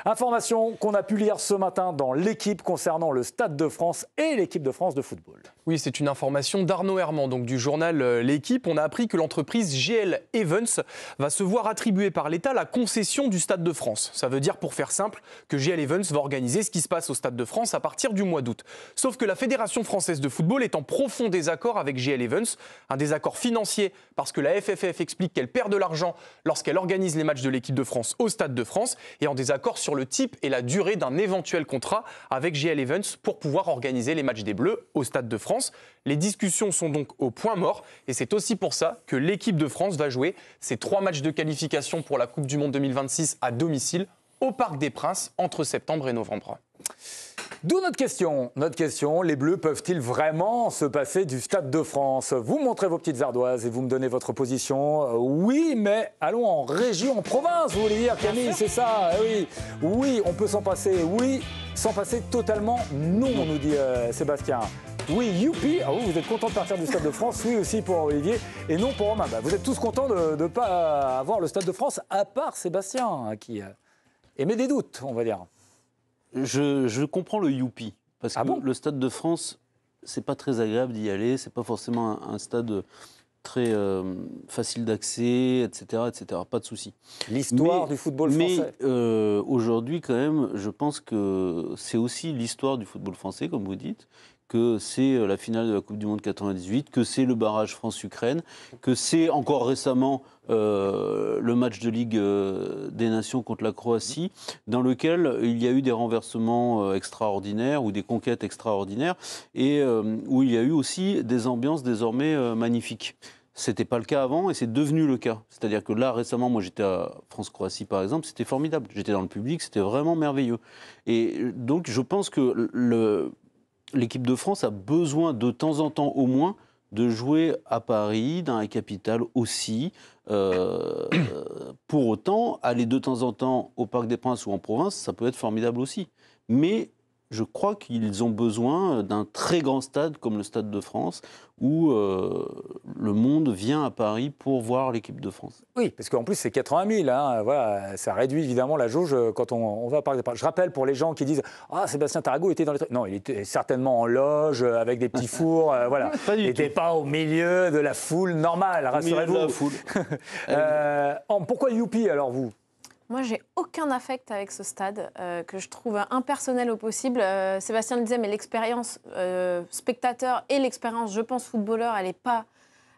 Information qu'on a pu lire ce matin dans l'équipe concernant le Stade de France et l'équipe de France de football. Oui, c'est une information d'Arnaud Herman, donc du journal L'Équipe. On a appris que l'entreprise GL Evans va se voir attribuer par l'État la concession du Stade de France. Ça veut dire, pour faire simple, que GL Evans va organiser ce qui se passe au Stade de France à partir du mois d'août. Sauf que la Fédération française de football est en profond désaccord avec GL Evans. Un désaccord financier parce que la FFF explique qu'elle perd de l'argent lorsqu'elle organise les matchs de l'équipe de France au Stade de France, et en désaccord sur le type et la durée d'un éventuel contrat avec GL Evans pour pouvoir organiser les matchs des Bleus au Stade de France. Les discussions sont donc au point mort, et c'est aussi pour ça que l'équipe de France va jouer ses 3 matchs de qualification pour la Coupe du Monde 2026 à domicile au Parc des Princes entre septembre et novembre. D'où notre question. Les Bleus peuvent-ils vraiment se passer du Stade de France? Vous montrez vos petites ardoises et vous me donnez votre position. Oui, mais allons en région, en province, vous voulez dire, Camille, c'est ça? Oui, on peut s'en passer. Oui, s'en passer totalement, non, nous dit Sébastien. Oui, youpi. Ah, vous êtes content de partir du Stade de France? Oui, aussi pour Olivier. Et non pour Romain. Vous êtes tous contents de ne pas avoir le Stade de France, à part Sébastien, qui émet des doutes, on va dire. Je comprends le youpi, parce que bon le Stade de France, c'est pas très agréable d'y aller, c'est pas forcément un stade très facile d'accès, etc., etc. Pas de souci. L'histoire du football français. Mais aujourd'hui, quand même, je pense que c'est aussi l'histoire du football français, comme vous dites, que c'est la finale de la Coupe du Monde 98, que c'est le barrage France-Ukraine, que c'est encore récemment le match de Ligue des Nations contre la Croatie, dans lequel il y a eu des renversements extraordinaires ou des conquêtes extraordinaires, et où il y a eu aussi des ambiances désormais magnifiques. C'était pas le cas avant et c'est devenu le cas. C'est-à-dire que là, récemment, moi j'étais à France-Croatie par exemple, c'était formidable. J'étais dans le public, c'était vraiment merveilleux. Et donc je pense que l'équipe de France a besoin de temps en temps au moins de jouer à Paris, dans la capitale aussi. Pour autant, aller de temps en temps au Parc des Princes ou en province, ça peut être formidable aussi. Mais je crois qu'ils ont besoin d'un très grand stade comme le Stade de France, où le monde vient à Paris pour voir l'équipe de France. Oui, parce qu'en plus c'est 80 000, hein, voilà, ça réduit évidemment la jauge quand on va à Parc des Princes. Je rappelle pour les gens qui disent « Ah, Sébastien Tarago était dans les trucs ». Non, il était certainement en loge, avec des petits fours, voilà. Il n'était pas au milieu de la foule normale, rassurez-vous. Au milieu de la foule. Pourquoi youpi alors vous? Moi, j'ai aucun affect avec ce stade, que je trouve impersonnel au possible. Sébastien le disait, mais l'expérience spectateur et l'expérience, je pense, footballeur, elle n'est pas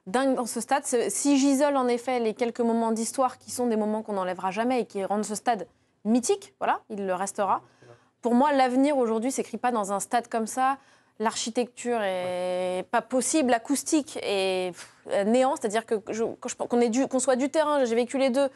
dingue dans ce stade. Si j'isole en effet les quelques moments d'histoire qui sont des moments qu'on n'enlèvera jamais et qui rendent ce stade mythique, voilà, il le restera. Pour moi, l'avenir aujourd'hui ne s'écrit pas dans un stade comme ça. L'architecture est pas possible, l'acoustique est néant, c'est-à-dire que qu'on soit du terrain, j'ai vécu les deux,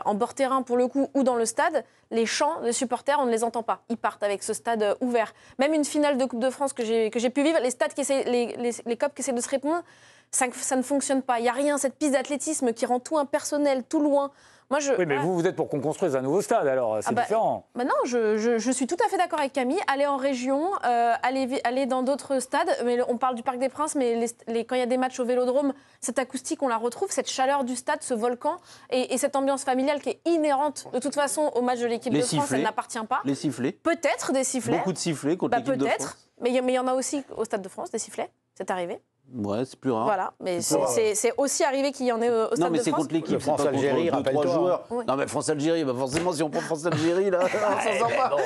en bord terrain pour le coup, ou dans le stade, les chants de supporters, on ne les entend pas. Ils partent avec ce stade ouvert. Même une finale de Coupe de France que j'ai pu vivre, les stades les COP qui essaient de se répondre, ça ne fonctionne pas. Il n'y a rien, cette piste d'athlétisme qui rend tout impersonnel, tout loin. Moi, oui, mais vous êtes pour qu'on construise un nouveau stade, alors c'est différent. Non, je suis tout à fait d'accord avec Camille. Aller en région, aller dans d'autres stades. Mais on parle du Parc des Princes, mais quand il y a des matchs au Vélodrome, cette acoustique, on la retrouve, cette chaleur du stade, ce volcan, et cette ambiance familiale qui est inhérente, de toute façon, au match de l'équipe de France, elle n'appartient pas. Les sifflets. Peut-être des sifflets. Beaucoup de sifflets contre l'équipe de France. Peut-être, mais il y en a aussi au Stade de France, des sifflets. C'est arrivé. Ouais, c'est plus rare. Voilà, mais c'est aussi arrivé qu'il y en ait au Stade de France. Non, mais c'est contre l'équipe, c'est pas contre 2-3 joueurs. Oui. Non, mais France-Algérie, forcément, si on prend France-Algérie, là, ça sent pas.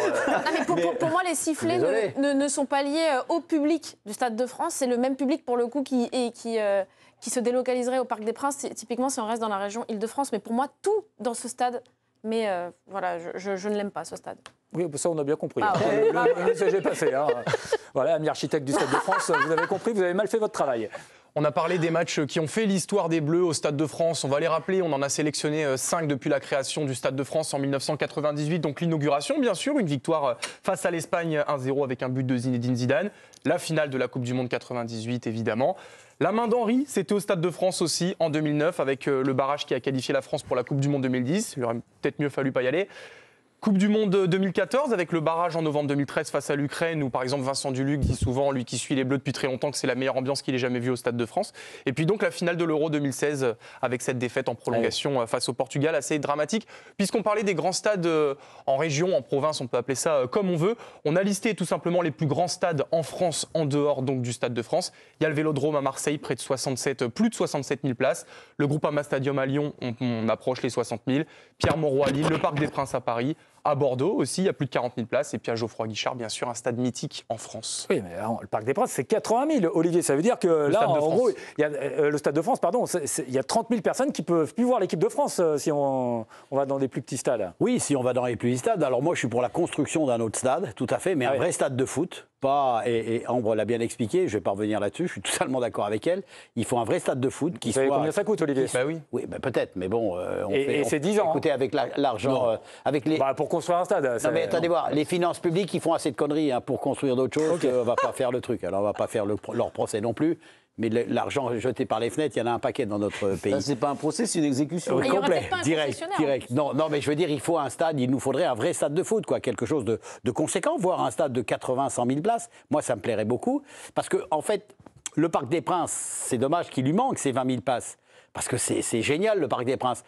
Pour moi, les sifflets ne sont pas liés au public du Stade de France. C'est le même public, pour le coup, qui se délocaliserait au Parc des Princes, typiquement, si on reste dans la région Île-de-France. Mais pour moi, tout dans ce stade... Mais voilà, je ne l'aime pas, ce stade. Oui, ça on a bien compris. Le message est passé. Hein. Voilà, ami architecte du Stade de France, vous avez compris, vous avez mal fait votre travail. On a parlé des matchs qui ont fait l'histoire des Bleus au Stade de France. On va les rappeler, on en a sélectionné 5 depuis la création du Stade de France en 1998. Donc l'inauguration, bien sûr, une victoire face à l'Espagne 1-0 avec un but de Zinedine Zidane. La finale de la Coupe du Monde 98, évidemment. La main d'Henri, c'était au Stade de France aussi en 2009 avec le barrage qui a qualifié la France pour la Coupe du Monde 2010. Il aurait peut-être mieux fallu pas y aller. Coupe du Monde 2014 avec le barrage en novembre 2013 face à l'Ukraine où par exemple Vincent Duluc dit souvent, lui qui suit les Bleus depuis très longtemps, que c'est la meilleure ambiance qu'il ait jamais vue au Stade de France. Et puis donc la finale de l'Euro 2016 avec cette défaite en prolongation face au Portugal assez dramatique. Puisqu'on parlait des grands stades en région, en province, on peut appeler ça comme on veut. On a listé tout simplement les plus grands stades en France en dehors donc du Stade de France. Il y a le Vélodrome à Marseille, plus de 67 000 places. Le Groupama Stadium à Lyon, on approche les 60 000. Pierre-Mauroy à Lille, le Parc des Princes à Paris. À Bordeaux aussi, il y a plus de 40 000 places. Et puis à Geoffroy-Guichard, bien sûr, un stade mythique en France. Oui, mais le Parc des Princes, c'est 80 000, Olivier. Ça veut dire que là, en gros, il y a, le Stade de France, pardon, il y a 30 000 personnes qui ne peuvent plus voir l'équipe de France si on va dans des plus petits stades. Oui, si on va dans les plus petits stades. Alors moi, je suis pour la construction d'un autre stade, tout à fait, mais un vrai stade de foot. Et Ambre l'a bien expliqué, je ne vais pas revenir là-dessus, je suis totalement d'accord avec elle. Il faut un vrai stade de foot qui soit... Vous savez combien ça coûte, Olivier? Oui, peut-être, mais bon... Et c'est 10 ans. Écoutez, avec l'argent... avec les... pour construire un stade. Non, mais attendez voir, les finances publiques, ils font assez de conneries pour construire d'autres choses. On ne va pas faire le truc. Alors, on ne va pas faire leur procès non plus. Mais l'argent jeté par les fenêtres, il y en a un paquet dans notre pays. C'est pas un procès, c'est une exécution. Il y aurait Complet, peut-être pas un direct. Non, mais je veux dire, il faut un stade, il nous faudrait un vrai stade de foot, quoi, quelque chose de conséquent, voire un stade de 80-100 000 places. Moi, ça me plairait beaucoup. Parce que, en fait, le Parc des Princes, c'est dommage qu'il lui manque ces 20 000 places. Parce que c'est génial, le Parc des Princes.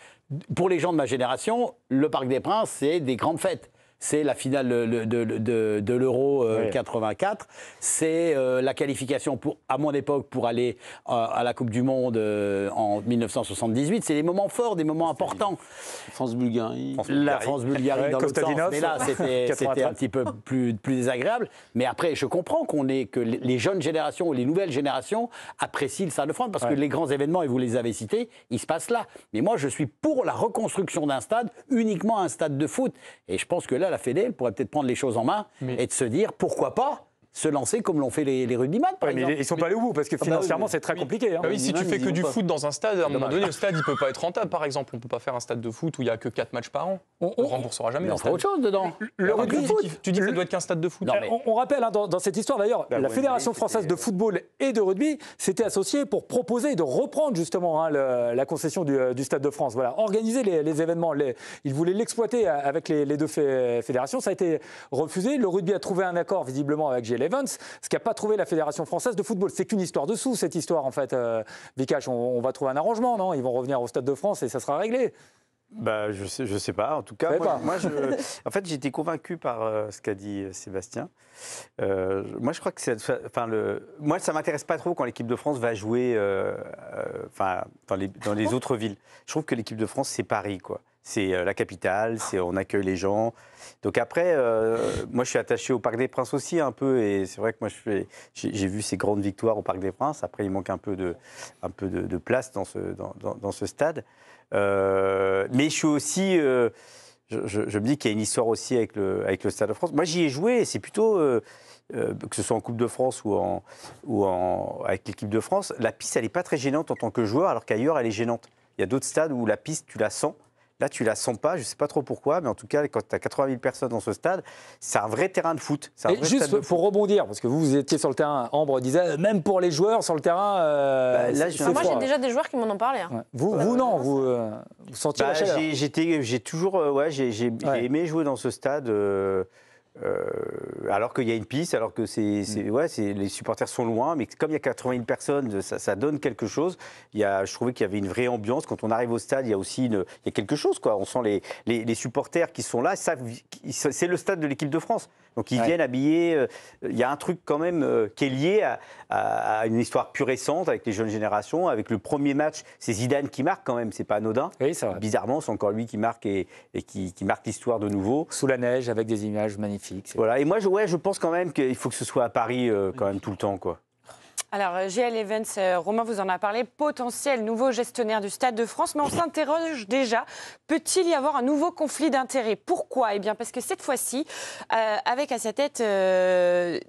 Pour les gens de ma génération, le Parc des Princes, c'est des grandes fêtes. C'est la finale de l'Euro 84. C'est la qualification, à mon époque, pour aller à la Coupe du Monde en 1978. C'est des moments forts, des moments importants. France-Bulgarie. La France-Bulgarie dans l'autre sens. Mais là, c'était un petit peu plus désagréable. Mais après, je comprends que les jeunes générations ou les nouvelles générations apprécient le Stade de France parce que les grands événements, et vous les avez cités, ils se passent là. Mais moi, je suis pour la reconstruction d'un stade, uniquement un stade de foot. Et je pense que là, la Fédé pourrait peut-être prendre les choses en main et de se dire pourquoi pas se lancer comme l'ont fait les rugbyman, par exemple. Mais ils ne sont pas allés au bout parce que financièrement, c'est très compliqué. Oui, si tu fais que du foot dans un stade, à un moment donné, le stade, il ne peut pas être rentable, par exemple. On ne peut pas faire un stade de foot où il n'y a que 4 matchs par an. On ne remboursera jamais. On fera autre chose dedans. Le rugby, tu dis que ça doit être qu'un stade de foot. On rappelle dans cette histoire, d'ailleurs, la Fédération française de football et de rugby s'était associée pour proposer de reprendre justement la concession du Stade de France. Voilà, organiser les événements. Ils voulaient l'exploiter avec les deux fédérations. Ça a été refusé. Le rugby a trouvé un accord, visiblement, avec GL Evans, ce qui pas trouvé la Fédération française de football. C'est qu'une histoire de sous, cette histoire, en fait. Vikash, on va trouver un arrangement, non? Ils vont revenir au Stade de France et ça sera réglé. Je sais pas. En tout cas, en fait, j'ai été convaincu par ce qu'a dit Sébastien. Moi, je crois que moi, ça m'intéresse pas trop quand l'équipe de France va jouer dans les autres villes. Je trouve que l'équipe de France, c'est Paris, quoi. C'est la capitale, on accueille les gens. Donc après, moi je suis attaché au Parc des Princes aussi un peu, et c'est vrai que moi j'ai vu ces grandes victoires au Parc des Princes. Après, il manque un peu de place dans ce stade. Mais je suis aussi, je me dis qu'il y a une histoire aussi avec le Stade de France. Moi j'y ai joué, et c'est plutôt que ce soit en Coupe de France ou avec l'équipe de France, la piste elle n'est pas très gênante en tant que joueur, alors qu'ailleurs elle est gênante. Il y a d'autres stades où la piste tu la sens. Là, tu la sens pas, je ne sais pas trop pourquoi, mais en tout cas, quand tu as 80 000 personnes dans ce stade, c'est un vrai terrain de foot. Et juste pour rebondir, parce que vous étiez sur le terrain, Ambre disait, même pour les joueurs sur le terrain, moi, j'ai déjà des joueurs qui m'en ont parlé. Hein. Ouais. Vous non, vous sentiez la chaleur. J'ai toujours, j'ai aimé jouer dans ce stade. Alors qu'il y a une piste, alors que les supporters sont loin, mais comme il y a 80 000 personnes, ça donne quelque chose. Je trouvais qu'il y avait une vraie ambiance. Quand on arrive au stade, il y a aussi il y a quelque chose, quoi. On sent les supporters qui sont là. C'est le stade de l'équipe de France. Donc ils viennent habillés. Il y a un truc quand même qui est lié à une histoire plus récente avec les jeunes générations. Avec le premier match, c'est Zidane qui marque quand même. C'est pas anodin. Oui, c'est vrai. Bizarrement, c'est encore lui qui marque et qui marque l'histoire de nouveau. Sous la neige, avec des images magnifiques. Voilà. Et moi, je pense quand même qu'il faut que ce soit à Paris quand même tout le temps, quoi. Alors, GL Evans, Romain vous en a parlé, potentiel nouveau gestionnaire du Stade de France, mais on s'interroge déjà, peut-il y avoir un nouveau conflit d'intérêts? Pourquoi? Eh bien, parce que cette fois-ci, avec à sa tête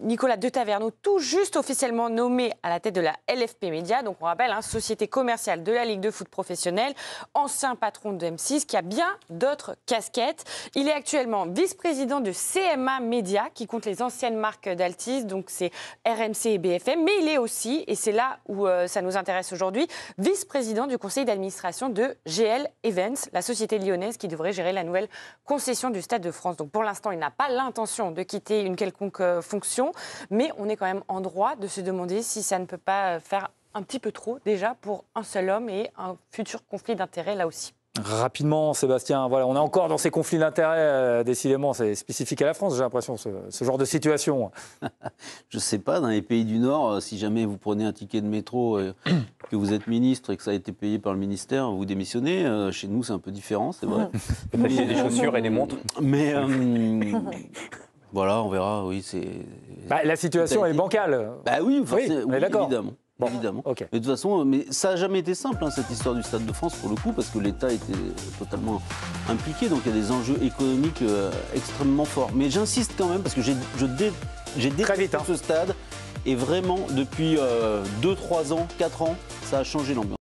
Nicolas De Taverneau, tout juste officiellement nommé à la tête de la LFP Média, donc on rappelle, société commerciale de la Ligue de foot professionnelle, ancien patron de M6, qui a bien d'autres casquettes. Il est actuellement vice-président de CMA Média, qui compte les anciennes marques d'Altis, donc c'est RMC et BFM, mais il est aussi aussi, et c'est là où ça nous intéresse aujourd'hui, vice-président du conseil d'administration de GL Events, la société lyonnaise qui devrait gérer la nouvelle concession du Stade de France. Donc pour l'instant, il n'a pas l'intention de quitter une quelconque fonction, mais on est quand même en droit de se demander si ça ne peut pas faire un petit peu trop déjà pour un seul homme et un futur conflit d'intérêts là aussi. Rapidement, Sébastien, voilà, on est encore dans ces conflits d'intérêts, décidément, c'est spécifique à la France, j'ai l'impression, ce genre de situation. Je ne sais pas, dans les pays du Nord, si jamais vous prenez un ticket de métro, que vous êtes ministre et que ça a été payé par le ministère, vous démissionnez. Chez nous, c'est un peu différent, c'est vrai. Vous achetez des chaussures et des montres. Mais voilà, on verra, oui, c'est... La situation est bancale. Bah oui, Oui, on est d'accord. Évidemment. Bon, Évidemment. ok. Mais de toute façon, ça n'a jamais été simple, cette histoire du Stade de France, pour le coup, parce que l'État était totalement impliqué. Donc il y a des enjeux économiques extrêmement forts. Mais j'insiste quand même, parce que j'ai détesté ce stade. Et vraiment, depuis 2, 3 ans, 4 ans, ça a changé l'ambiance.